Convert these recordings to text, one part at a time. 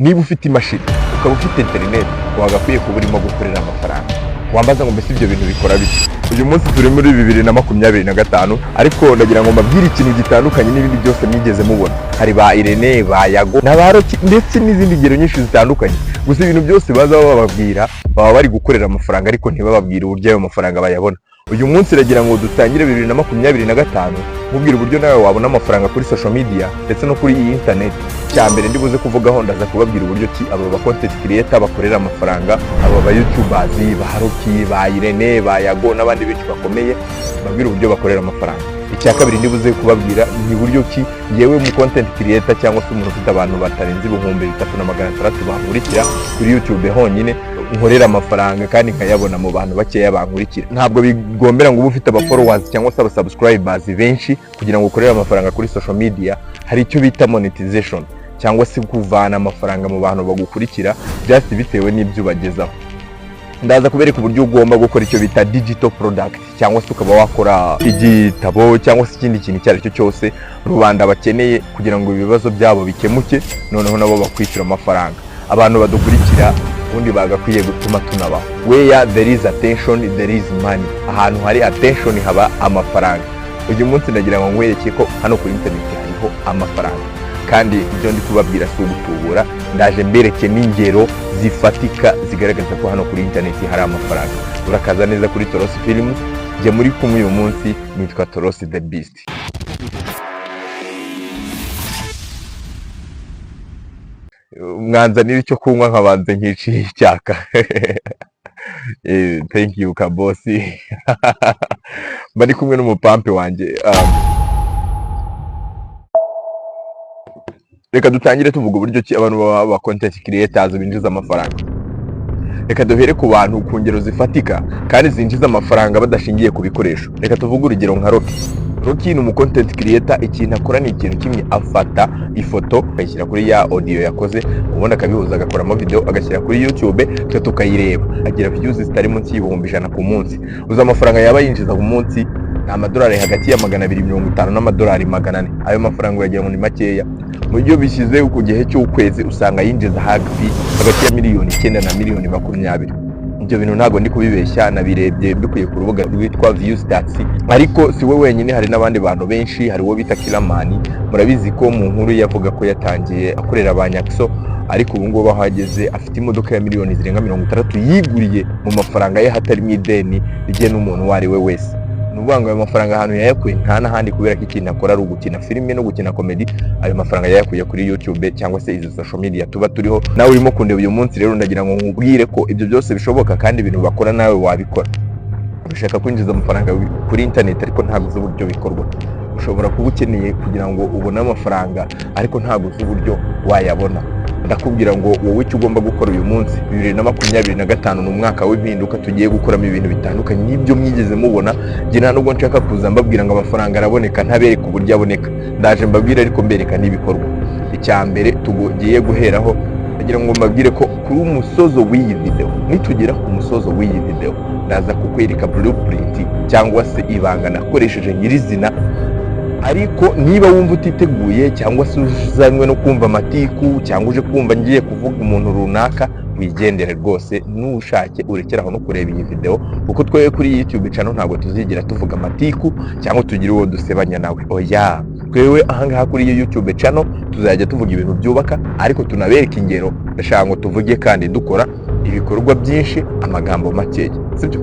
niba ufite imashini ukaba ufite internet wagakwiye kuba urimo gukorera amafaranga. Wambaza ngo mbese ibyo bintu bikora biki? Uyu munsi turi muri 2025 ariko ndagira ngo mbabwire ikintu gitandukanye n'ibindi byose mwigeze mubona. Hari ba Irene, ba Yago n'abaroki ndetse n'izindi ngero nyinshi zitandukanye. Gusa ibintu byose baza bababwira baba bari gukorera amafaranga ariko ntibababwire uburyo ayo mafaranga bayabona. Uyu munsi iragira ngo dutangire 2025 mubwira uburyo nawe wabona amafaranga kuri social media ndetse no kuri iyi internet. Cyambere ndibuze kuvugaho ndaza kubabwira uburyo ki abo ba content creator bakorera amafaranga, abo ba YouTubers, ba Roki, ba Irene, ba Yago n'abandi benshi bakomeye babwira uburyo bakorera amafaranga. Icya kabiri ndibuze kubabwira ni uburyo ki yewe mu content creator cyangwa se umuntu ufite abantu batarenze 3600 bankurikira kuri YouTube honyine nkorera amafaranga kandi nkayabona mu bantu bakeya bankurikira. Ntabwo bigombera ngo ube ufite aba followers cyangwa se aba subscribers benshi kugira ngo ukorere amafaranga kuri social media. Hari icyo bita monetization cyangwa se kuvana amafaranga mu bantu bagukurikira just bitewe n'ibyo bagezaho. Ndaza kubereka uburyo ugomba gukora icyo bita digital product cyangwa se ukaba wakora igitabo cyangwa se ikindi kintu cyari cyo cyose rubanda bakeneye kugira ngo ibibazo byabo bikemuke, noneho nabo bakwishyura amafaranga. Abantu badukurikira ubundi bagakwiye gutuma tunabaho. Where there is attention there is money. Ahantu hari attention haba amafaranga. Uyu munsi ndagira ngo nkwereke ko hano kuri internet hariho amafaranga, kandi ibyo ndi kubabwira si ugutubura. Ndaje mbereke n'ingero zifatika zigaragaza ko hano kuri internet hari amafaranga. Urakaza neza kuri Toros Films. Je muri kumwe uyu munsi nitwa Toros the Beast. Mwanzanira icyo kunywa nkabanze nkiciye icyaka. Thank you kabosi. Bari kumwe n'umupampe wanje. Reka dutangire tuvuga uburyo ki abantu ba content creators binjiza amafaranga. Reka duhere ku bantu ku ngero zifatika kandi zinjiza amafaranga badashingiye ku bikoresho. Reka tuvuge urugero nka Roki. Roki ni umu content creator, ikintu akora ni ikintu kimwe, afata ifoto akayishyira kuri ya audio yakoze, ubundi akabihuza agakoramo video agashyira kuri YouTube twe tukayireba. Agira views zitari munsi y'100 ku munsi. Uza amafaranga yaba yinjiza ku munsi ni amadolari hagati ya 250 n'amadolari 400. Ayo mafaranga uragira ngo ni makeya. Mu gihe bishyize ku gihe cy'ukwezi usanga yinjiza hagati ya miliyoni 9 na miliyoni 20. Ibyo bintu ntago ndi kubibeshya, nabirebye bikuye ku rubuga rwitwa Viewstats. Ariko si we wenyine, hari n'abandi bantu benshi. Hari uwo bita Kiramani, murabizi ko mu nkuru yavuga ko yatangiye akorera abanyakso, ariko ubu ngubu bahageze afite imodoka ya miliyoni zirenga 60 yiguriye mu mafaranga ye hatari mu ideni rye n'umuntu wari we wese. Nubanga ayo mafaranga ahantu yayakuye nta n'ahandi, kubera ko ikintu akora ari ugukina filime no gukina comedy. Ayo mafaranga yayakuye kuri YouTube cyangwa se izo social media tuba turiho. Nawe urimo kundeba uyu munsi rero ndagira ngo nkubwire ko ibyo byose bishoboka kandi ibintu bakora nawe wabikora. Ushaka kwinjiza amafaranga kuri internet ariko ntabwo uzi uburyo bikorwa. Ushobora kuba ukeneye kugira ngo ubone amafaranga ariko ntabwo uzi uburyo wayabona. Ndakubwira ngo wowe icyo ugomba gukora uyu munsi 2025 ni umwaka w'impinduka. Tugiye gukoramo ibintu bitandukanye n'ibyo mwigeze mubona. Ngira nta nubwo nshaka kuza mbabwira ngo amafaranga araboneka ntabereka uburyo aboneka. Ndaje mbabwira ariko mbereka n'ibikorwa. Icyambere tugiye guheraho ndagira ngo mbabwire ko kuri umusozo w'iyi video, nitugera ku musozo w'iyi video ndaza kukwereka blueprint cyangwa se ibanga nakoresheje nyirizina. Ariko niba wumva utiteguye cyangwa se uzanywe no kumva amatiku cyangwa uje kumva ngiye kuvuga umuntu runaka, wigendere rwose. Nushake urekeraho no kureba iyi video, kuko twebwe kuri YouTube channel ntabwo tuzigira tuvuga amatiku cyangwa tugire uwo dusebanya nawe. Oya, twebwe ahangaha kuri iyi YouTube channel tuzajya tuvuga ibintu byubaka, ariko tunabereka ingero. Ndashaka ngo tuvuge kandi dukora ibikorwa byinshi amagambo makeya, sibyo?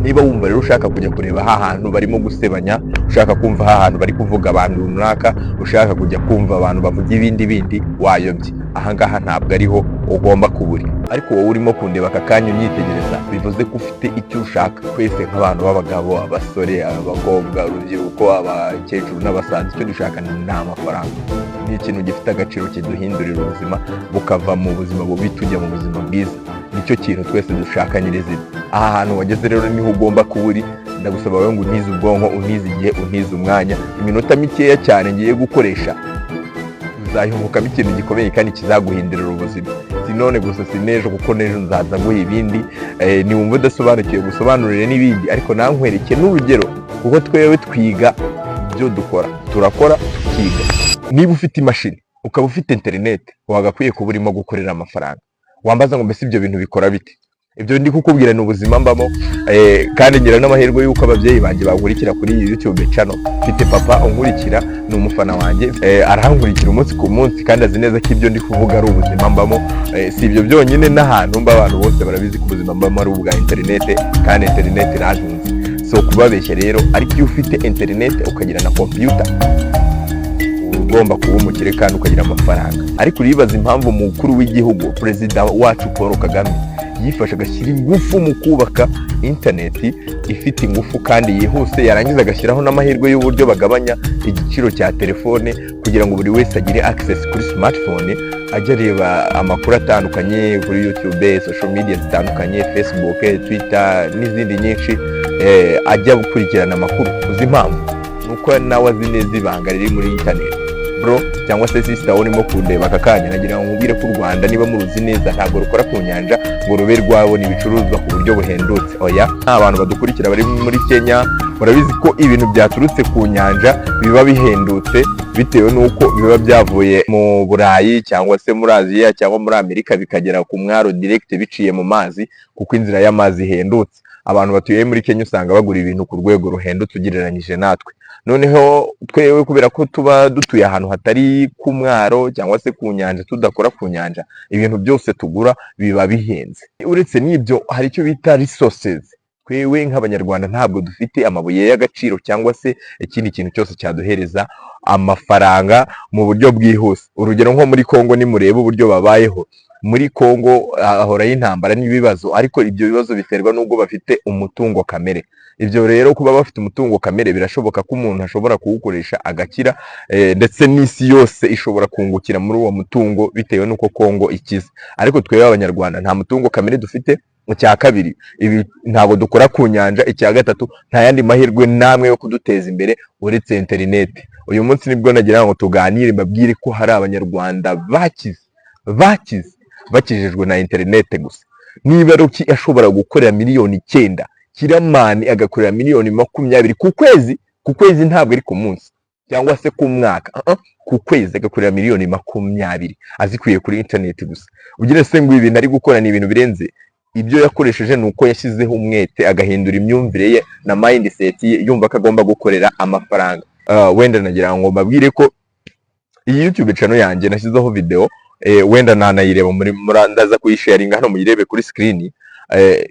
Niba wumva rero ushaka kujya kureba hantu barimo gusebanya, ushaka kumva hantu bari kuvuga abantu runaka, ushaka kujya kumva abantu bavuga ibindi wayobye. Ahangaha ntabwo ariho ugomba kuburi. Ariko wowe urimo kundeba aka kanya unyitegereza, bivuze ko ufite icyo ushaka. Twese nk'abantu b'abagabo, abasore, abakobwa, urubyiruko, abakecuru n'abasaza, icyo dushaka ni amafaranga. Ni ikintu gifite agaciro kiduhindurira ubuzima bukava mu buzima bubi tujya mu buzima bwiza. Nicyo kintu twese dushaka nyirizina. Aha hantu wageze rero niho ugomba kuburi. Ndagusaba wowe ngo unize ubwonko, unize igihe, unize umwanya. Iminota mikeya cyane ngiye gukoresha uzahungukamo ikintu gikomeye kandi kizaguhindurira ubuzima. Sinone gusa sinejo, kuko nejo nzaza guha ibindi. Niwumva udasobanukiwe gusobanurire n'ibindi, ariko nankwereke n'urugero, kuko twewe twiga ibyo dukora, turakora tukiga. Niba ufite imashini ukaba ufite interineti, wagakwiye kuba urimo gukorera amafaranga. Wambaza ngo mbese ibyo bintu bikora bite? Ibyo ndi kukubwira ni ubuzima mbamo, kandi ngira n'amahirwe y'uko ababyeyi banjye bankurikira kuri iyi YouTube channel. Mfite papa unkurikira, ni umufana wanjye, arankurikira umunsi ku munsi kandi azi neza ko ibyo ndi kuvuga ari ubuzima mbamo. Si ibyo byonyine, n'ahantu mba abantu bose barabizi ko ubuzima mbamo ari ubwa interineti, kandi interineti irantunze. So kubabeshya rero, ariko iyo ufite interineti ukagira na computer, ugomba kuba umukire kandi ukagira amafaranga. Ariko uribaza impamvu umukuru w'igihugu, perezida wacu Paul Kagame, yifashe agashyira ingufu mu kubaka interineti ifite ingufu kandi yihuse, yarangiza agashyiraho n'amahirwe y'uburyo bagabanya igiciro cya telefone kugira ngo buri wese agire access kuri smartphone, ajya areba amakuru atandukanye kuri YouTube, social media zitandukanye, Facebook, Twitter n'izindi nyinshi, ajya gukurikirana amakuru. Uzi impamvu? Nuko nawe azi neza ibanga riri muri internet. Bro cyangwa se sister urimo kundeba aka kanya, nagira ngo nkubwire ko u Rwanda niba muruzi neza ntabwo rukora ku nyanja ngo rube rwabona ibicuruzwa ku buryo buhendutse. Oya, abantu badukurikira bari muri Kenya murabizi ko ibintu byaturutse ku nyanja biba bihendutse bitewe n'uko biba byavuye mu Burayi cyangwa se muri Aziya cyangwa muri Amerika bikagera ku mwaro direct biciye mu mazi, kuko inzira y'amazi ihendutse. Abantu batuye muri Kenya usanga bagura ibintu ku rwego ruhendutse ugereranyije natwe. Noneho twewe kubera ko tuba dutuye ahantu hatari ku mwaro cyangwa se ku nyanja, tudakora ku nyanja, ibintu byose tugura biba bihenze. Uretse n'ibyo, hari icyo bita resources. Twewe nk'abanyarwanda ntabwo dufite amabuye y'agaciro cyangwa se ikindi kintu cyose cyaduhereza amafaranga mu buryo bwihuse. Urugero nko muri Kongo, nimureba uburyo babayeho. Muri Kongo ahora y'intambara n'ibibazo, ariko ibyo bibazo biterwa n'ubwo bafite umutungo kamere. Ibyo rero kuba bafite umutungo kamere, birashoboka ko umuntu ashobora kuwukoresha agakira, ndetse n'isi yose ishobora kungukira muri uwo mutungo bitewe n'uko Kongo ikize. Ariko twebwe abanyarwanda nta mutungo kamere dufite. Icya kabiri, ibi ntabwo dukora ku nyanja. Icya gatatu, nta yandi mahirwe namwe yo kuduteza imbere uretse interineti. Uyu munsi nibwo nagira ngo tuganire, mbabwire ko hari abanyarwanda bakijijwe na interineti gusa. Niba Roki ashobora gukorera miliyoni 9, Kiramani agakorera miliyoni 20 ku kwezi, ntabwo ari ku munsi cyangwa se ku mwaka, ku kwezi agakorera miliyoni 20 azikuye kuri interineti gusa. Ugire se ngo ibintu ari gukora ni ibintu birenze. Ibyo yakoresheje nuko yashyizeho umwete, agahindura imyumvire ye na mindset ye, yumva ko agomba gukorera amafaranga. Wenda nagira ngo mbabwire ko iyi YouTube channel yanjye nashyizeho video, wenda nanayireba muri ndaza kuyisharinga hano muyirebe kuri screen.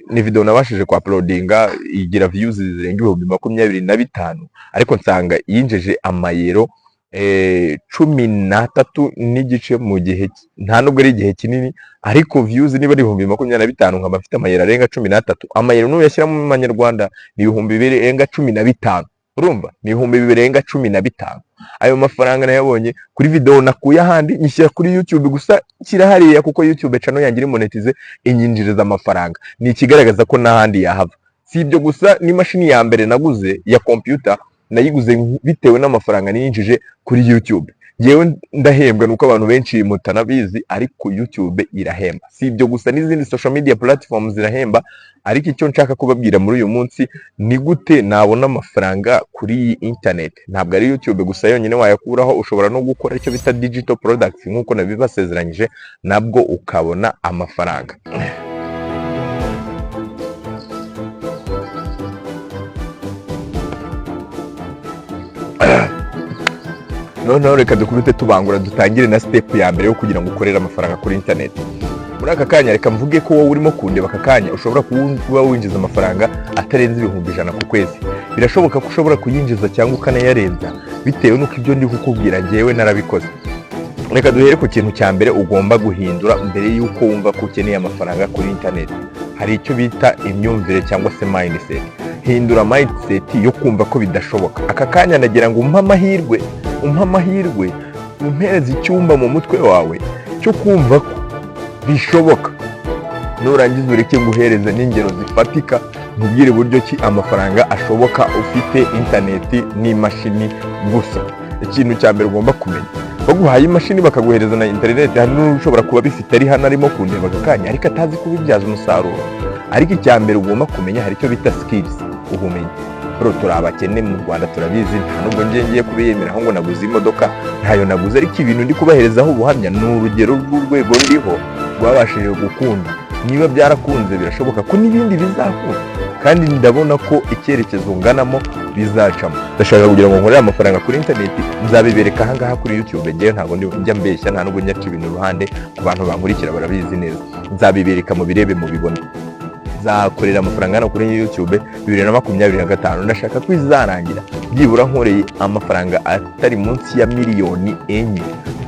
Ni video nabashije ku uploadinga, igira views zirenga 25,000, ariko nsanga yinjeje amayero 13 n'igice mu gihe nta nubwo ari igihe kinini, ariko views niba ari 25,000 nkaba mfite amayero arenga 13. Amayero no yashyira mu manyarwanda ni 2,015. Urumva? Ni 2,015. Ayo mafaranga nayabonye kuri video nakuye ahandi nyishyira kuri YouTube gusa, kirahariya kuko YouTube channel yangira monetize, inyinjiriza amafaranga. Ni ikigaragaza ko n'ahandi yahava. Si ibyo gusa, ni mashini ya mbere naguze ya computer nayiguze bitewe n'amafaranga ninjije kuri YouTube. Yewe ndahembwa nuko abantu benshi mutanabizi, ariko YouTube irahemba. Si ibyo gusa, n'izindi social media platforms zirahemba. Ariko icyo nshaka kubabwira muri uyu munsi ni gute nabona amafaranga kuri internet. Ntabwo ari YouTube gusa yonyine wayakuraho, ushobora no gukora icyo bita digital products nk'uko nabibasezeranyije, nabwo ukabona amafaranga. Noneho reka dukubite tubangura, dutangire na step ya mbere yo kugira ngo ukorere amafaranga kuri internet. Muri aka kanya reka mvuge ko wowe urimo kundeba aka kanya ushobora kuba winjiza amafaranga atarenze 1,000 ku kwezi. Birashoboka ko ushobora kuyinjiza cyangwa ukanayarenza bitewe n'uko ibyo ndi kukubwira njyewe narabikoze. Reka duhere ku kintu cya mbere ugomba guhindura mbere y'uko wumva ko ukeneye amafaranga kuri internet. Hari icyo bita imyumvire cyangwa se mindset. Hindura mindset yo kumva ko bidashoboka. Aka kanya nagira ngo umpa amahirwe, umpereze icyumba mu mutwe wawe cyo kumva ko bishoboka. Nurangiza ureke nguhereza n'ingero zifatika, nkubwire buryo ki amafaranga ashoboka ufite interineti n'imashini gusa. Ikintu cya mbere ugomba kumenya, baguhaye imashini bakaguhereza na interineti, hari n'ushobora kuba bifite ari hano arimo kundeba aka kanya ariko atazi kubibyaza umusaruro. Ariko icya mbere ugomba kumenya, hari icyo bita skills, ubumenyi. bro turi abakene mu Rwanda turabizi, nta nubwo ngiye kubiyemera ngo naguze imodoka, ntayo naguze, ariko ibintu ndi kubaherezaho ubuhamya ni urugero rw'urwego ndiho rwabashije gukunda. Niba byarakunze birashoboka ko n'ibindi bizakunda, kandi ndabona ko icyerekezo nganamo bizacamo. Ndashaka kugira ngo nkorere amafaranga kuri internet, nzabibereka aha ngaha kuri YouTube. Ngewe ntabwo njya mbeshya, nta nubwo nyaca ibintu iruhande, ku bantu bankurikira barabizi neza. Nzabibereka mu birebe mu bibone. Nzakorera amafaranga hano kuri YouTube 2025. Ndashaka ko izarangira byibura nkoreye amafaranga atari munsi ya miliyoni 4,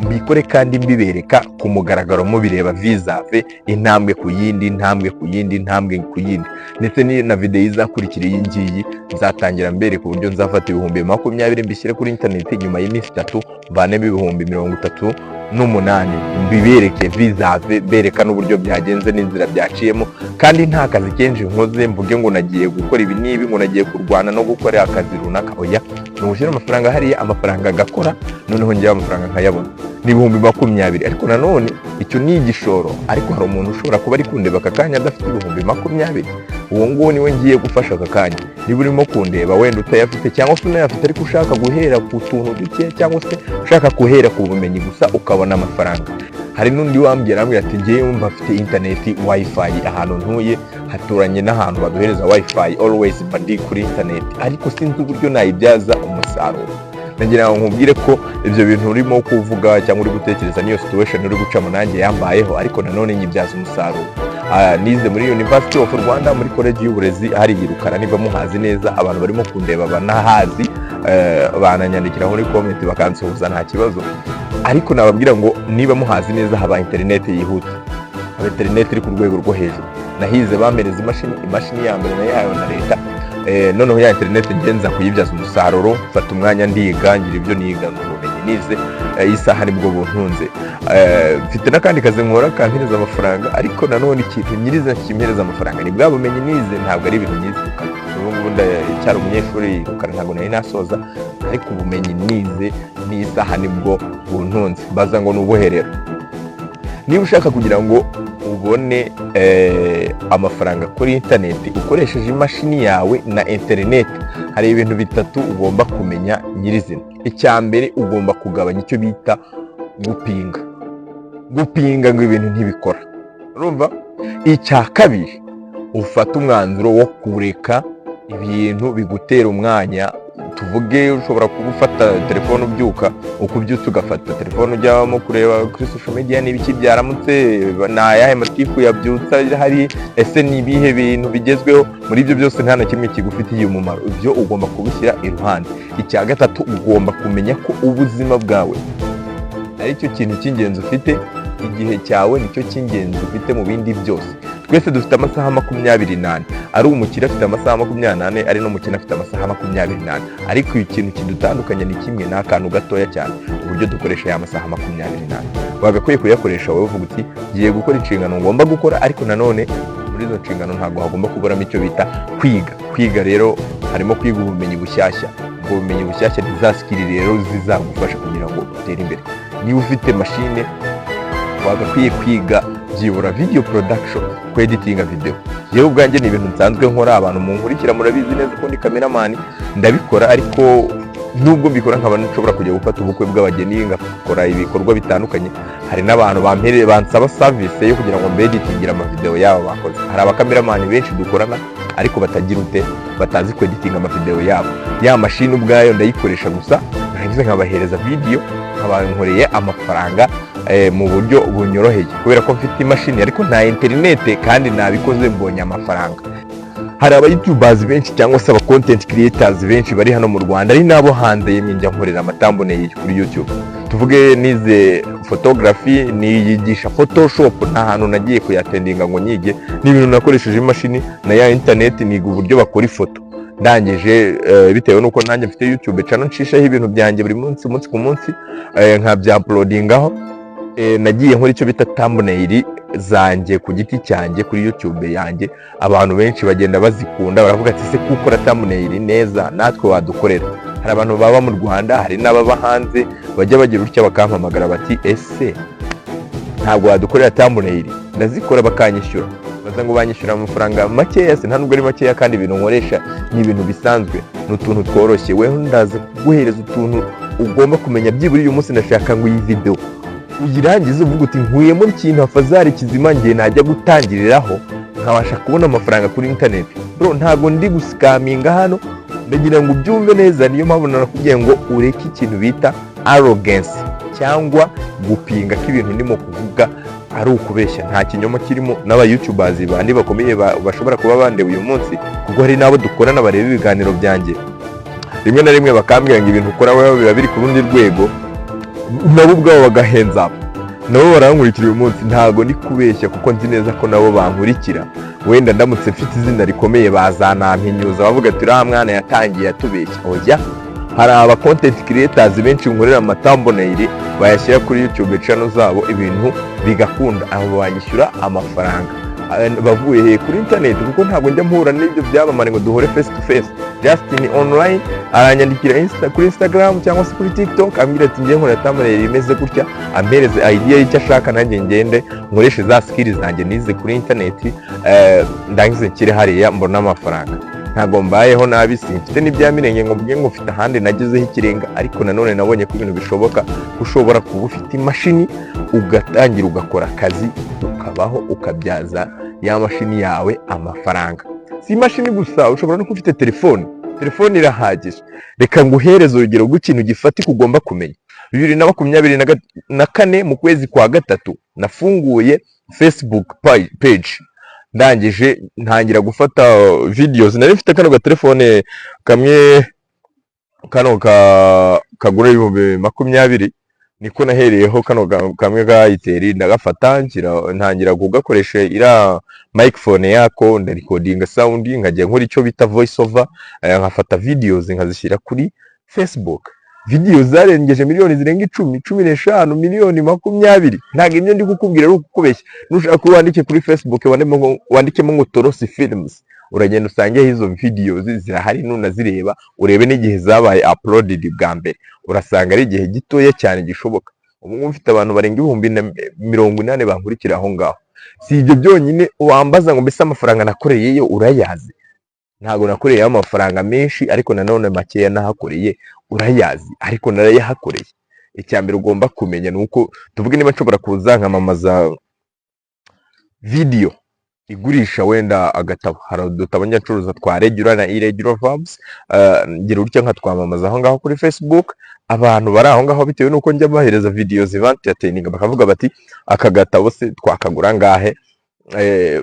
mbikore kandi mbibereka ku mugaragaro, mubireba visave intambwe ku yindi, intambwe ku yindi, intambwe ku yindi. Ndetse ni na video izakurikira iyi ngiyi nzatangira mbere ku buryo nzafata ibihumbi 20 mbishyire kuri internet, nyuma y'iminsi 3 mvanemo ibihumbi 38 mbibereke visave, bereka n'uburyo byagenze n'inzira byaciyemo, kandi nta kazi kenshi nkoze mvuge ngo nagiye gukora ibi n'ibi, ngo nagiye kurwana no gukora akazi runaka. Oya, ni ugushyira amafaranga hariya, amafaranga agakora, noneho ngewe amafaranga nkayabona. Ni ibihumbi 20, ariko nanone icyo ni igishoro. Ariko hari umuntu ushobora kuba ari kundeba aka kanya adafite ibihumbi 20, uwo nguwo niwe ngiye gufasha aka kanya. Niba urimo kundeba wenda utayafite, cyangwa se unayafite ariko ushaka guhera ku tuntu duke, cyangwa se ushaka guhera ku bumenyi gusa ukabona amafaranga. Hari n'undi wambwira ati ngewe mbafite internet wifi ahantu ntuye haturanye n'ahantu baduhereza wifi always badi kuri internet, ariko sinzi uburyo nayibyaza umusaruro. Nagira ngo nkubwire ko ibyo bintu urimo kuvuga cyangwa uri gutekereza niyo situation uri gucamo nanjye yambayeho, ariko nanone nyibyaza umusaruro. Nize muri University of Rwanda muri college y'uburezi hari Rukara, niba muhazi neza, abantu barimo kundeba banahazi bananyandikira muri comment bakansuhuza nta kibazo. Ariko nababwira ngo niba muhazi neza haba internet yihuta, haba internet iri ku rwego rwo hejuru. Nahize bambereza imashini ya mbere nayo na leta, noneho ya internet ngenza kuyibyaza umusaruro, mfata umwanya ndiga, ngira ibyo niga n'ubumenyi nize, isaha nibwo buntunze. Mfite n'akandi kazi nkora kampereza amafaranga, ariko nanone ikintu nyiriza kimpereza amafaranga ni bwa bumenyi nize, ntabwo ari ibintu nize. Ubu ndacyari umunyeshuri Rukara, ntabwo nari nasoza, ariko ubumenyi nize n'isaha nibwo buntunze. Baza ngo nubuherero. Niba ushaka kugira ngo ubone amafaranga kuri internet ukoresheje imashini yawe na internet, hari ibintu bitatu ugomba kumenya nyirizina. Icya mbere, ugomba kugabanya icyo bita gupinga ngo ibintu ntibikora, urumva. Icya kabiri, ufata umwanzuro wo kureka ibintu bigutera umwanya. Tuvuge ushobora gufata telefone ubyuka, ukubyutse ugafata telefone ujyamo kureba kuri social media n'ibiki byaramutse, nayahe matifu yabyutsa hari, ese ni ibihe bintu bigezweho. Muri ibyo byose nta na kimwe kigufitiye umumaro, ibyo ugomba kubishyira iruhande. Icya gatatu, ugomba kumenya ko ubuzima bwawe ari cyo kintu cy'ingenzi ufite, igihe cyawe nicyo cy'ingenzi ufite mu bindi byose. Twese dufite amasaha 24, ari umukire afite amasaha 24, ari n'umukene afite amasaha 24, ariko ikintu kidutandukanya ni kimwe, ni akantu gatoya cyane, uburyo dukoresha ya masaha 24. Wagakwiye kuyakoresha wowe uvuga uti ngiye gukora inshingano ngomba gukora, ariko nanone muri izo nshingano ntabwo hagomba kuburamo icyo bita kwiga. Rero harimo kwiga ubumenyi bushyashya. Ubwo bumenyi bushyashya ni za skill rero zizagufasha kugira ngo utere imbere. Niba ufite machine, wagakwiye kwiga byibura video production, editinga video. Yewe ubwanjye ni ibintu nsanzwe nkora, abantu munkurikira murabizi neza ko ndi cameraman, ndabikora. Ariko nubwo mbikora nkaba nshobora kujya gufata ubukwe bw'abageni, ngakora ibikorwa bitandukanye. Hari n'abantu bansaba service yo kugira ngo mbeditingira amavideo yabo bakoze. Hari abakameramani benshi dukorana, ariko batazi kweditinga amavideo yabo. Ya mashini ubwayo ndayikoresha gusa, narangiza nkabahereza video, nkabankoreye amafaranga mu buryo bunyoroheye, kubera ko mfite imashini ariko nta internet, kandi nabikoze mbonye amafaranga. Hari aba YouTubers benshi cyangwa se aba content creators benshi bari hano mu Rwanda, ari nabo hanze njya nkorera amatambone kuri YouTube. Tuvuge nize photography, niyigisha Photoshop, nta hantu nagiye kuyatendinga ngo nyige, ni ibintu nakoresheje imashini na ya internet, niga uburyo bakora ifoto. Ndangije bitewe nuko nanjye mfite YouTube channel nshishaho ibintu byanjye buri munsi ku munsi, nkabya uploadingaho. Nagiye nkora icyo bita thumbnail zanjye ku giti cyanjye kuri YouTube yanjye. Abantu benshi bagenda bazikunda, baravuga ati se gukora thumbnail neza natwe wadukorera. Hari abantu baba mu Rwanda, hari n'ababa hanze, bajya bagira utya bakampamagara bati ese ntabwo wadukorera thumbnail. Ndazikora bakanyishyura, baza ngo banyishyura amafaranga makeya, se nta nubwo ari makeya, kandi ibintu nkoresha ni ibintu bisanzwe, ni utuntu tworoshye. weho ndaza kuguhereza utuntu ugomba kumenya byibura uyu munsi. ndashaka ngo iyi video uyirangize uvuga uti nkuyemo ikintu afazari kizima ngiye najya gutangiriraho nkabasha kubona amafaranga kuri internet. Bro, ntabwo ndi gusikaminga hano, ndagira ngo ubyumve neza. niyo mpamvu narakubwiye ngo ureke ikintu bita arrogance cyangwa gupinga ko ibintu ndimo kuvuga ari ukubeshya. nta kinyoma kirimo. n'aba youtubers bandi bakomeye bashobora kuba bandeba uyu munsi, kuko hari nabo dukorana bareba ibiganiro byanjye, rimwe na rimwe bakambwira ngo ibintu ukora wewe biba biri ku rundi rwego, nabo ubwabo bagahenza, nabo barankurikira uyu munsi. ntago ndi kubeshya kuko nzi neza ko nabo bankurikira. wenda ndamutse mfite izina rikomeye bazanampinyuza bavuga ati uriya mwana yatangiye atubeshya. oya, hari aba content creators benshi nkorera amatambonaire bayashyira kuri YouTube channel zabo, ibintu bigakunda, abo banyishyura amafaranga bavuye kuri internet, kuko ntabwo njya mpura n'ibyo byabamare ngo duhore face to face. Justin online aranyandikira kuri Instagram cyangwa se kuri TikTok, ambwira ati ngiye nkora thumbnail imeze gutya, ampereze idea y'icyo ashaka, nanjye ngende nkoreshe za skills zanjye nize kuri internet, ndangize nshyire hariya mbona amafaranga. ntabwo mbayeho nabi, simfite n'ibyamirenge ngo mvuge ngo mfite ahandi nagezeho ikirenga, ariko nanone nabonye ko ibintu bishoboka. ushobora kuba ufite imashini ugatangira ugakora akazi ukabaho, ukabyaza ya mashini yawe amafaranga. si imashini gusa, ushobora no kuba ufite telefone irahagije. reka nguhereze urugero rw'ikintu gifatika ugomba kumenya. 2024 mu kwezi kwa gatatu nafunguye Facebook page, ndangije ntangira gufata videos. nari mfite kano telefone kamwe, kano kagura 2020, niko nahereyeho. kano kamwe ka Itel ndagafata, ntangira kugakoresha ira microphone yako, ndarecordinga sound, nkajya nkora icyo bita voice over, nkafata videos nkazishyira kuri Facebook. videos zarengeje miliyoni zirenga 10, 15 miliyoni 20. ntabwo ibyo ndi kukubwira ari ukubeshya. nushaka ko wandike kuri Facebook wandikemo ngo Torosi Films, uragenda usange izo videos zirahari, nunazireba urebe n'igihe zabaye uploaded bwa mbere, urasanga ari igihe gitoya cyane gishoboka. ubu mfite abantu barenga 80,000 bankurikira aho ngaho. si ibyo byonyine wambaza ngo mbese amafaranga nakoreyeyo urayazi? ntabwo nakoreyeyo amafaranga menshi, ariko nanone makeya nahakoreye urayazi, ariko narayahakoreye. icyambere ugomba kumenya nuko tuvuge niba nshobora kuza nkamamaza video igurisha wenda agatabo, hari udutabo nyacuruza twa regular na irregular verbs, ngira urutya nkatwamamaza aho ngaho kuri Facebook. abantu bari aho ngaho bitewe nuko njya bahereza videos entertaining, bakavuga bati aka gatabo se twakagura ngahe,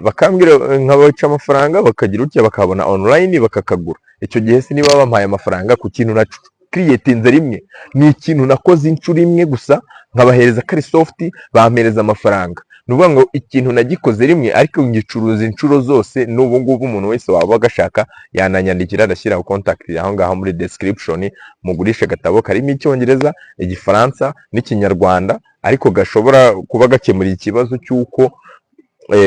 bakambwira nkabaca amafaranga, bakagira utya bakabona online bakakagura. icyo gihe se niba bampaye amafaranga ku kintu na creatinze rimwe, ni ikintu nakoze inshuro imwe gusa, nkabahereza kari soft, bampereza amafaranga. nuvuga ngo ikintu nagikoze rimwe, ariko ngicuruza inshuro zose. n'ubu ngubu umuntu wese waba agashaka yananyandikira, ndashyiraho contact aho ngaho muri description. mugurisha gatabo karimo icyongereza, igifaransa n'ikinyarwanda, ariko gashobora kuba gakemura ikibazo cy'uko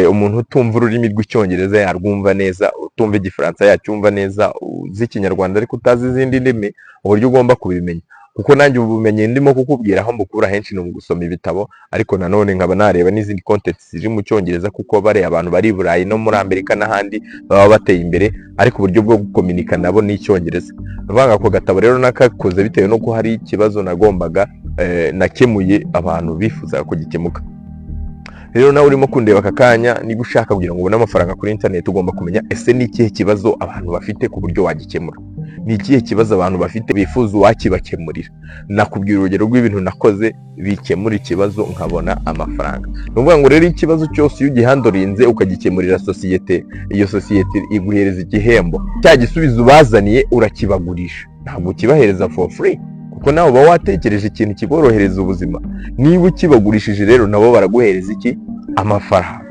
umuntu utumva ururimi rw'icyongereza yarwumva neza, utumva igifaransa yacyumva neza, uzi ikinyarwanda ariko utazi izindi ndimi, uburyo ugomba kubimenya. kuko nanjye ubumenyi ndimo kukubwira aho mbukura henshi ni mu gusoma ibitabo, ariko nanone nkaba nareba n'izindi content ziri mu cyongereza, kuko bare abantu bari i Burayi no muri Amerika n'ahandi baba bateye imbere, ariko uburyo bwo gukominika nabo ni icyongereza. Bavanga ko gatabo rero nakakoze bitewe no ko hari ikibazo nagombaga nakemuye abantu bifuza kugikemuka. rero nawe urimo kundeba aka kanya, niba ushaka kugira ngo ubone amafaranga kuri internet, ugomba kumenya ese ni ikihe kibazo abantu bafite ku buryo wagikemura. ni ikihe kibazo abantu bafite bifuza uwakibakemurira. nakubwira urugero rw'ibintu nakoze bikemura ikibazo nkabona amafaranga. ni ukuvuga ngo rero ikibazo cyose iyo ugihandorinze ukagikemurira sosiyete, iyo sosiyete iguhereza igihembo. cya gisubizo ubazaniye urakibagurisha, ntabwo ukibahereza for free, kuko nawe uba watekereje ikintu kiborohereza ubuzima. niba ukibagurishije rero nabo baraguhereza iki? Amafaranga.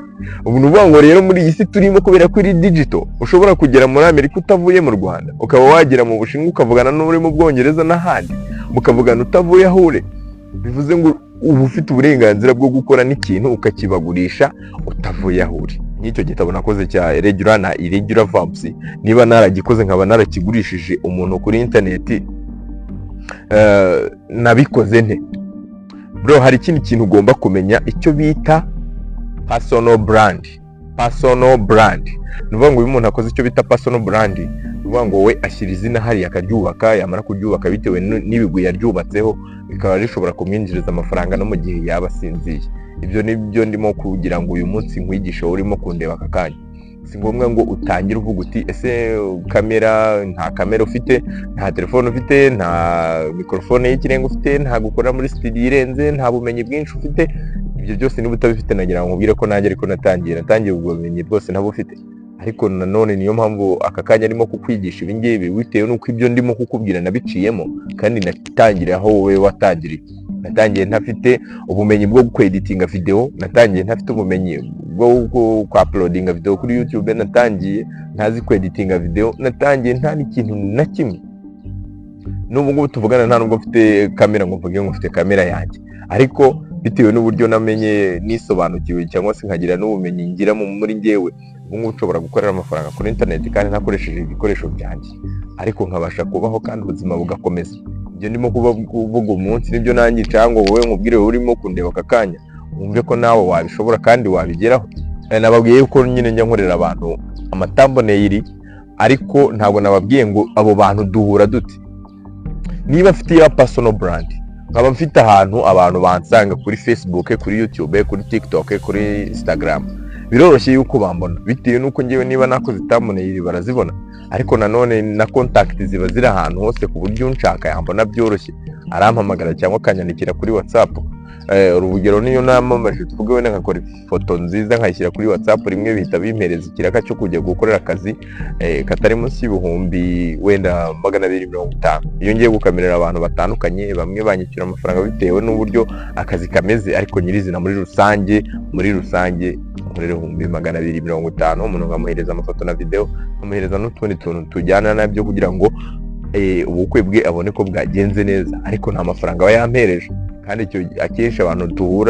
ubu ni ukuvuga ngo rero muri iyi si turimo, kubera ko iri digital, ushobora kugera muri Amerika utavuye mu Rwanda, ukaba wagera mu Bushinwa ukavugana n'uri mu Bwongereza n'ahandi, mukavugana utavuye aho uri. bivuze ngo uba ufite uburenganzira bwo gukora n'ikintu ukakibagurisha utavuye aho uri. nk'icyo gitabo nakoze cya regular na irregular verbs, niba naragikoze nkaba narakigurishije umuntu kuri internet, nabikoze nte? Bro, hari ikindi kintu ugomba kumenya, icyo bita personal brand. personal brand. Ni ukuvuga ngo uyu muntu akoze icyo bita personal brand, ni ukuvuga ngo we ashyira izina hariya akaryubaka, yamara kuryubaka bitewe n'ibigwi yaryubatseho bikaba rishobora kumwinjiriza amafaranga no mu gihe yaba asinziye. Ibyo ni byo ndimo kugira ngo uyu munsi nkwigishe urimo kundeba aka kanya. Si ngombwa ngo utangire uvuga uti ese kamera, nta kamera ufite, nta telefone ufite, nta mikorofone y'ikirenga ufite, nta gukora muri studio irenze, nta bumenyi bwinshi ufite. Ibyo byose niba utabifite nagira ngo nkubwire ko nanjye ariko natangiye ubwo bumenyi bwose ntabufite. Ariko nanone niyo mpamvu aka kanya arimo kukwigisha ibi ngibi bitewe n'uko ibyo ndimo kukubwira nabiciyemo kandi natangiriye aho wowe watangiriye. Natangiye ntafite ubumenyi bwo kweditinga video, natangiye ntafite ubumenyi bwo uploadinga video kuri YouTube, natangiye ntazi kweditinga video, natangiye nta n'ikintu na kimwe. N'ubu ngubu tuvugana nta nubwo mfite kamera ngo mvuge ngo mfite kamera yanjye, ariko bitewe n'uburyo namenye nisobanukiwe cyangwa se nkagira n'ubumenyi ngira muri njyewe, ubu ngubu nshobora gukorera amafaranga kuri internet kandi ntakoresheje ibikoresho byanjye, ariko nkabasha kubaho kandi ubuzima bugakomeza. Ibyo ndimo kuvuga umunsi nibyo nanjye cyangwa wowe nkubwire urimo kundeba aka kanya wumve ko nawe wabishobora kandi wabigeraho. Nababwiye yuko nyine njya nkorera abantu amatamboneyiri, ariko ntabwo nababwiye ngo abo bantu duhura dute. Niba mfite ya personal brand, nkaba mfite ahantu abantu bansanga kuri Facebook, kuri YouTube, kuri TikTok, kuri Instagram, biroroshye yuko bambona bitewe nuko ngewe niba nakoze thumbnail barazibona, ariko nanone na contact ziba ziri ahantu hose ku buryo unshaka yambona byoroshye, arampamagara cyangwa akanyandikira kuri WhatsApp. Urugero niyo namamaje tuvuge wenda nkakora ifoto nziza nkayishyira kuri WhatsApp, rimwe bihita bimpereza ikiraka cyo kujya gukorera akazi katari munsi y'ibihumbi wenda 250. Iyo ngiye gukamirira abantu batandukanye, bamwe banyishyura amafaranga bitewe n'uburyo akazi kameze, ariko nyirizina muri rusange nkorera 250, umuntu nkamuhereza amafoto na video, nkamuhereza n'utundi tuntu tujyana nabyo kugira ngo ubukwe bwe abone ko bwagenze neza, ariko nta mafaranga aba yampereje. Kandi icyo akenshi abantu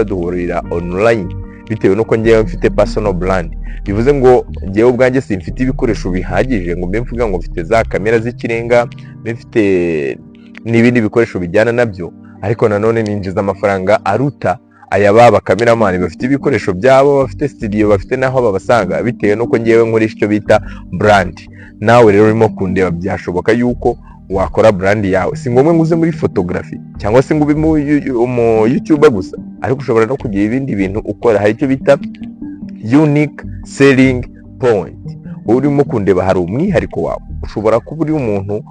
duhurira online bitewe nuko ngewe mfite personal brand. Bivuze ngo ngewe ubwanjye simfite ibikoresho bihagije ngo mbe mvuga ngo mfite za kamera z'ikirenga, mfite n'ibindi bikoresho bijyana nabyo, ariko nanone ninjiza amafaranga aruta aya baba cameraman bafite ibikoresho byabo, bafite studio, bafite naho babasanga, bitewe nuko ngewe nkoresha icyo bita brand. Nawe rero urimo kundeba byashoboka yuko wakora brand yawe. Si ngombwa ngo uze muri photography cyangwa se ngo ube mu YouTube gusa, ariko ushobora no kugira ibindi bintu ukora. Hari icyo bita unique selling point. Urimo kundeba hari umwihariko wawe. Ushobora kuba uri umuntu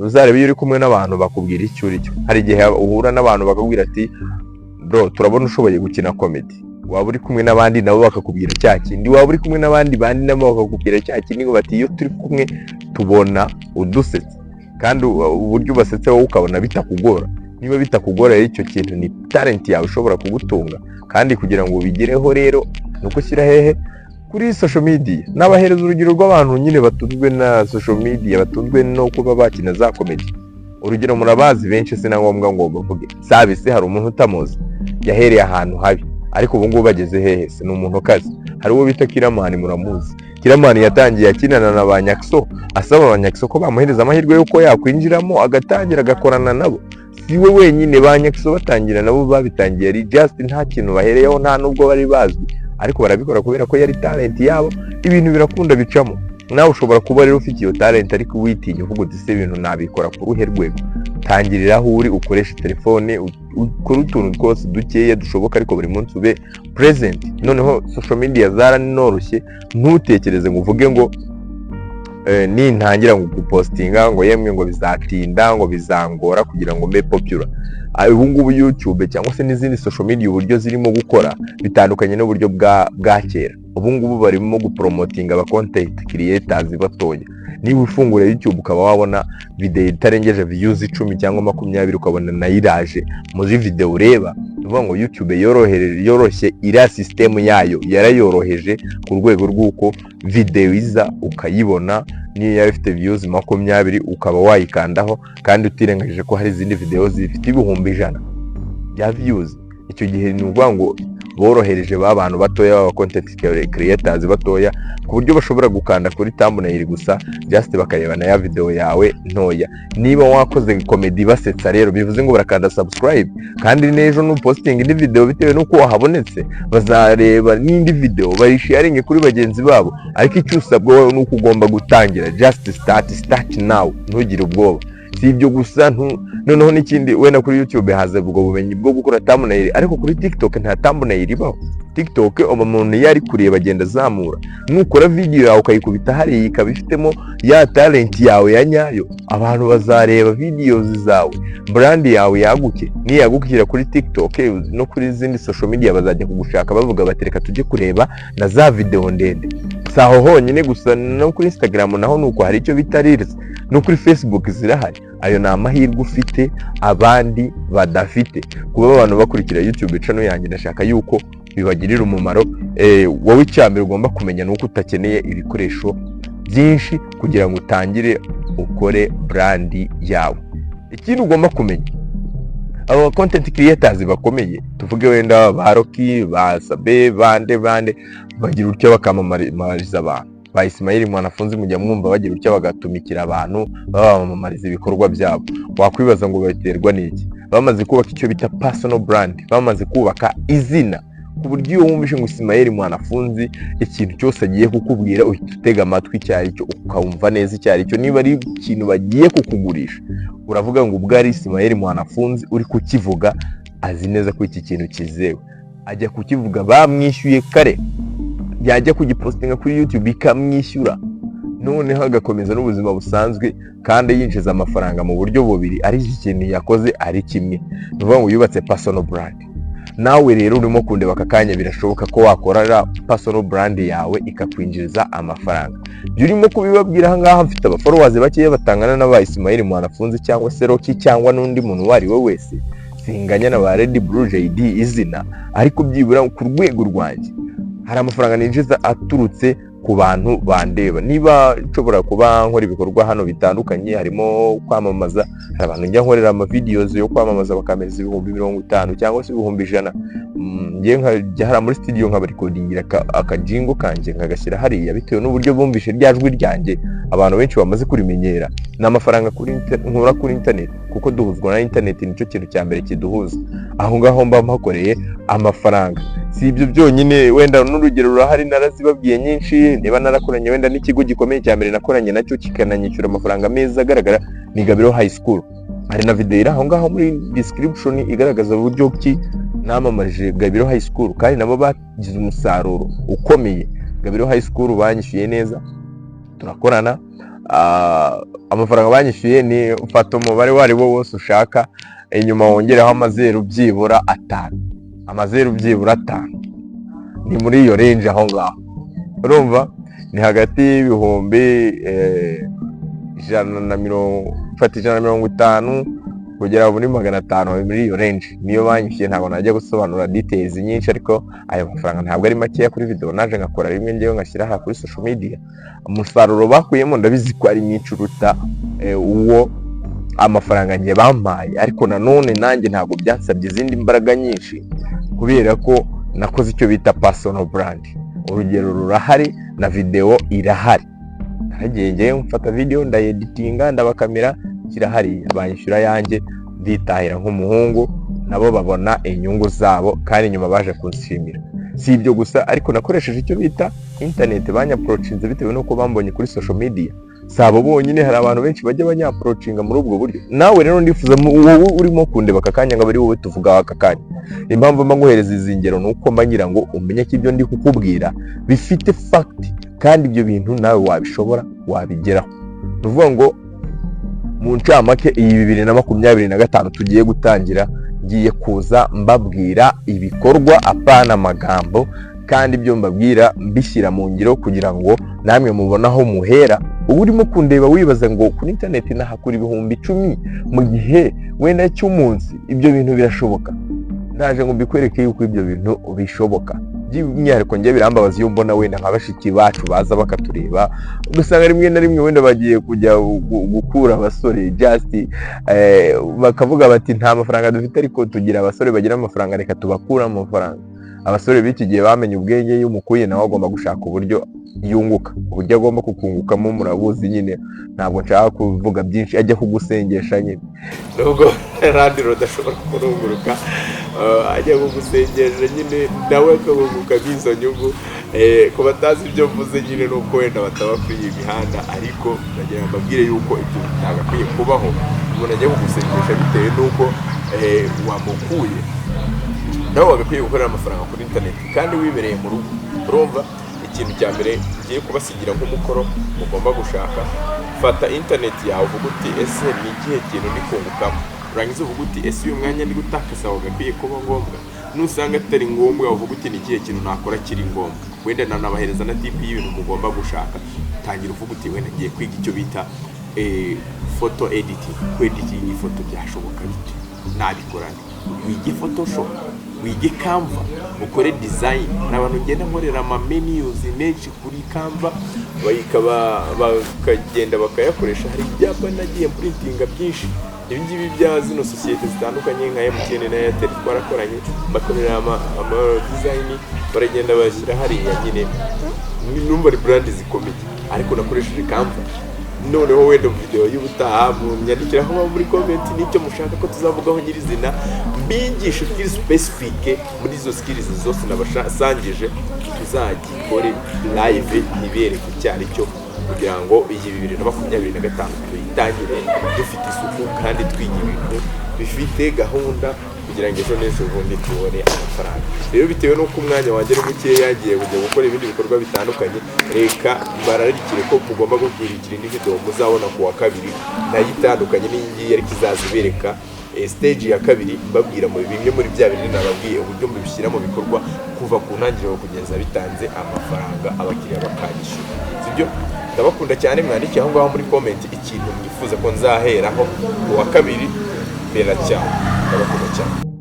uzareba iyo uri kumwe n'abantu bakubwira icyo uri cyo. Hari igihe uhura n'abantu bakubwira ati bro turabona ushoboye gukina comedy, waba uri kumwe n'abandi nabo bakakubwira cya kindi, waba uri kumwe n'abandi nabo bakakubwira cya kindi, ngo bati iyo turi kumwe tubona udusetse, kandi uburyo ubasetsa wowe ukabona bitakugora. Niba bitakugora rero icyo kintu ni talent yawe ushobora kugutunga, kandi kugira ngo ubigereho rero nuko ushyira hehe kuri social media. N'abahereza urugero rw'abantu nyine batunzwe na social media, batunzwe no kuba bakina za comedy. Urugero murabazi benshi, sina ngombwa ngo bavuge. Sabise hari umuntu utamuzi, yahereye ahantu habi, ariko ubu ngubu bageze hehe? Si umuntu kazi. Hari uwo bita Kiramani, muramuzi. Kiramani yatangiye akinana na ba Nyakso, asaba ba Nyakso ko bamuhereza amahirwe yuko yakwinjiramo agatangira agakorana nabo. Si we wenyine, ba Nyakso batangira nabo babitangiye ari just nta kintu bahereyeho, nta nubwo bari bazwi, ariko barabikora kubera ko yari talent yabo. Ibintu birakunda bicamo. Nawe ushobora kuba rero ufite iyo talent ariko witinya uvuga uti se ibintu nabikora ku ruhe rwego. Tangirira aho uri, ukoresha telefone, ukora utuntu twose dukeya dushoboka, ariko buri munsi ube present. Noneho social media zaranoroshye, ntutekereze ngo uvuge ngo nintangira ngo gupostinga ngo yemwe ngo bizatinda, ngo bizangora kugira ngo mbe popular. Ubu ngubu YouTube cyangwa se n'izindi social media uburyo zirimo gukora bitandukanye n'uburyo bwa kera. Ubu ngubu barimo gupromotinga aba content creators batonya. Niba ufungura YouTube ukaba wabona video itarengeje views 10 cyangwa 20, ukabona nayiraje muri video ureba, uvuga ngo YouTube yoroshye iriya system yayo yarayoroheje ku rwego rw'uko video iza ukayibona niyo yaba ifite views 20 ukaba wayikandaho, kandi utirengagije ko hari izindi video zifite ibihumbi 100 ya views. Icyo gihe ni uvuga ngo borohereje ba bantu batoya baba content creators batoya ku buryo bashobora gukanda kuri thumbnail gusa just bakareba na ya video yawe ntoya. Niba wakoze comedy basetsa rero bivuze ngo barakanda subscribe, kandi n'ejo n'uposting indi video bitewe n'uko wahabonetse bazareba n'indi video bayisharinge kuri bagenzi babo. Ariko icyo usabwa wowe nuko ugomba gutangira, just start now, ntugire ubwoba. Si ibyo gusa, noneho n'ikindi, wenda kuri YouTube haza ubwo bumenyi bwo gukora thumbnail, ariko kuri TikTok nta thumbnail ibaho. TikTok umuntu yari kureba agenda azamura, nukora video yawe ukayikubita hariya ikaba ifitemo ya talent yawe ya nyayo, abantu bazareba videos zawe, brand yawe yaguke. Niyagukira kuri TikTok no kuri izindi social media bazajya kugushaka bavuga bati reka tujye kureba na za video ndende. Saho honyine gusa, no kuri Instagram naho nuko hari icyo bita Reels, no kuri Facebook zirahari. Ayo ni amahirwe ufite abandi badafite. Kuba abantu bakurikira YouTube channel yanjye, ndashaka yuko bibagirira umumaro. Wowe icyambere ugomba kumenya nuko utakeneye ibikoresho byinshi kugira ngo utangire ukore brand yawe. Ikindi ugomba kumenya, abo content creators bakomeye, tuvuge wenda ba Rocky, ba Sabe, bande bagira utyo bakamamariza abantu. Ba Ismail Mwanafunzi mujya mwumva bagira utyo bagatumikira abantu babamamariza ibikorwa byabo. Wakwibaza ngo babiterwa n'iki? Bamaze kubaka icyo bita personal brand, bamaze kubaka izina ku buryo iyo wumvishe ngo Ismail Mwanafunzi, ikintu cyose agiye kukubwira uhita utega amatwi cyari cyo, ukawumva neza cyari cyo. Niba ari ikintu bagiye kukugurisha, uravuga ngo ubwo ari Ismail Mwanafunzi uri kukivuga, azi neza ko iki kintu kizewe, ajya kukivuga bamwishyuye kare, yajya kugipostinga kuri YouTube ikamwishyura, noneho agakomeza n'ubuzima busanzwe kandi yinjiza amafaranga mu buryo bubiri, ari iki kintu yakoze ari kimwe. Nuvuga ngo yubatse personal brand. Nawe rero urimo kundeba aka kanya, birashoboka ko wakorera personal brand yawe ikakwinjiriza amafaranga. Byo urimo kubibabwira aha ngaha, mfite abafollowers bakeya batangana n'aba Ismail Mwanafunzi cyangwa se Rocky cyangwa n'undi muntu wari we wese, singanya na ba Red Blue JD izina, ariko byibura ku rwego rwanjye hari amafaranga ninjiza aturutse ku bantu bandeba. Niba nshobora kuba nkora ibikorwa hano bitandukanye, harimo kwamamaza, hari abantu njya nkorera ama videos yo kwamamaza bakameza 50,000 cyangwa se 100,000. Ngiye nkajya hara muri studio nk'abarecordingira akajingo kanje nkagashyira hariya, bitewe n'uburyo bumvishe ryajwi ryanjye abantu benshi bamaze kurimenyera. N'amafaranga nkura kuri internet, kuko duhuzwa na internet, nicyo kintu cya mbere kiduhuza. Aho ngaho mba mpakoreye amafaranga. Si ibyo byonyine, wenda n'urugero rurahari narazibabwiye nyinshi. Niba narakoranye wenda n'ikigo gikomeye cya mbere nakoranye nacyo kikananyishyura amafaranga meza agaragara, ni Gabiro High School. Hari na video iri aho ngaho muri description igaragaza uburyo ki namamarije Gabiro High School, kandi nabo bagize umusaruro ukomeye. Gabiro High School banyishyuye neza, turakorana. Amafaranga banyishyuye ni ufata umubare wari wo wose ushaka, inyuma wongeraho amazeru byibura 5. Amazeru byibura 5 ni muri iyo range aho ngaho. Urumva ni hagati y'ibihumbi 150 kugera muri 500 muri iyo range. Niyo banyishyuye, ntabwo najya gusobanura details nyinshi, ariko ayo mafaranga ntabwo ari makeya kuri video naje ngakora rimwe ngewe ngashyira aha kuri social media. Umusaruro bakuyemo ndabizi ko ari mwicuruta uwo amafaranga ngiye bampaye, ariko nanone nanjye ntabwo byansabye izindi mbaraga nyinshi, kubera ko nakoze icyo bita personal brand. Urugero rurahari na video irahari. Naragiye ngiye mfata video ndayeditinga ndabakamera kirahari, banyishyura yanjye nditahira nk'umuhungu, nabo babona inyungu zabo kandi nyuma baje kunshimira. Si ibyo gusa, ariko nakoresheje icyo bita internet, banyaprochinze bitewe nuko bambonye kuri social media. Sabo bonyine, hari abantu benshi bajya banyaprochinga muri ubwo buryo. Nawe rero ndifuza wowe urimo kundeba aka kanya ngo bari wowe tuvuga aka kanya, impamvu mba nguhereza izi ngero nuko mba ngira ngo umenye ko ibyo ndi kukubwira bifite fact, kandi ibyo bintu nawe wabishobora wabigeraho. Nuvuga ngo mu ncamake iyi 2025 tugiye gutangira, ngiye kuza mbabwira ibikorwa apana amagambo, kandi ibyo mbabwira mbishyira mu ngiro kugira ngo namwe mubonaho muhera. Ubu urimo kundeba wibaza ngo kuri internet nahakura 10,000 mu gihe wenda cy'umunsi, ibyo bintu birashoboka. Ndaje ngo mbikwereke yuko ibyo bintu bishoboka. By'umwihariko ngiye birambabaza iyo mbona wenda nk'abashiki bacu baza bakatureba, ugasanga rimwe na rimwe wenda bagiye kujya gukura abasore just bakavuga bati nta mafaranga dufite, ariko tugira abasore bagira amafaranga, reka tubakura amafaranga. abasore b'iki gihe bamenye ubwenge, iyo umukuye nawe agomba gushaka uburyo yunguka, uburyo agomba kukungukamo murabuzi nyine, ntabwo nshaka kuvuga byinshi, ajya kugusengesha nyine, nubwo randi rodashobora kurunguruka ajya kugusengesha nyine nawe akabunguka n'izo nyungu. Ku batazi ibyo mvuze nyine nuko wenda bataba kuri iyi mihanda, ariko nagira ngo mbabwire yuko ibyo bitagakwiye kubaho, umuntu ajya kugusengesha bitewe n'uko wamukuye, nawe wagakwiye gukorera amafaranga kuri interineti kandi wibereye mu rugo. Urumva ikintu cya mbere ngiye kubasigira nk'umukoro mugomba gushaka, fata interineti yawe uvuga uti ese ni ikihe kintu ndi kungukamo, urangiza uvuga uti ese uyu mwanya ndi gutakaza wagakwiye kuba ngombwa, nusanga atari ngombwa uvuga uti ni ikihe kintu nakora kiri ngombwa. Wenda nanabahereza na tipi y'ibintu mugomba gushaka, tangira uvuga uti wenda ngiye kwiga icyo bita photo editing, kweditinga ifoto byashoboka bite, nabikorana, wige photoshop, wige Canva, ukore design. N'abantu ngenda nkorera ama menus menshi kuri Canva, bakagenda bakayakoresha. Hari ibyapa nagiye printinga byinshi, ibi ngibi bya zino sosiyete zitandukanye nka MTN na Airtel twarakoranye, bakorera ama design, baragenda bashyira hariya nyine, numva ari brand zikomeye, ariko nakoresheje Canva. Noneho wenda video y'ubutaha munyandikiraho muri comment n'icyo mushaka ko tuzavugaho nyirizina, mbigisha skills specific muri izo skills zose nabasangije, tuzagikore live nibereke cyari cyo, kugira ngo iyi 2025 tuyitangire dufite isuku kandi twiga ibintu bifite gahunda, kugira ngo ejo n'ejo bundi tubone amafaranga. Rero bitewe n'uko umwanya wanjye ari mukeya, yagiye kujya gukora ibindi bikorwa bitandukanye, reka bararikire ko mugomba gukurikira indi video muzabona ku wa kabiri nayo itandukanye n'iyingiyi, ariko izazibereka stage ya kabiri, mbabwira mu bimwe muri bya bindi nababwiye, uburyo mbishyira mu bikorwa kuva ku ntangiriro kugeza bitanze amafaranga abakiriya bakanyishyura. Sibyo, ndabakunda cyane, mwandike aho ngaho muri comment ikintu mwifuza ko nzaheraho ku wa kabiri. Bella cyane, ndabakunda cyane.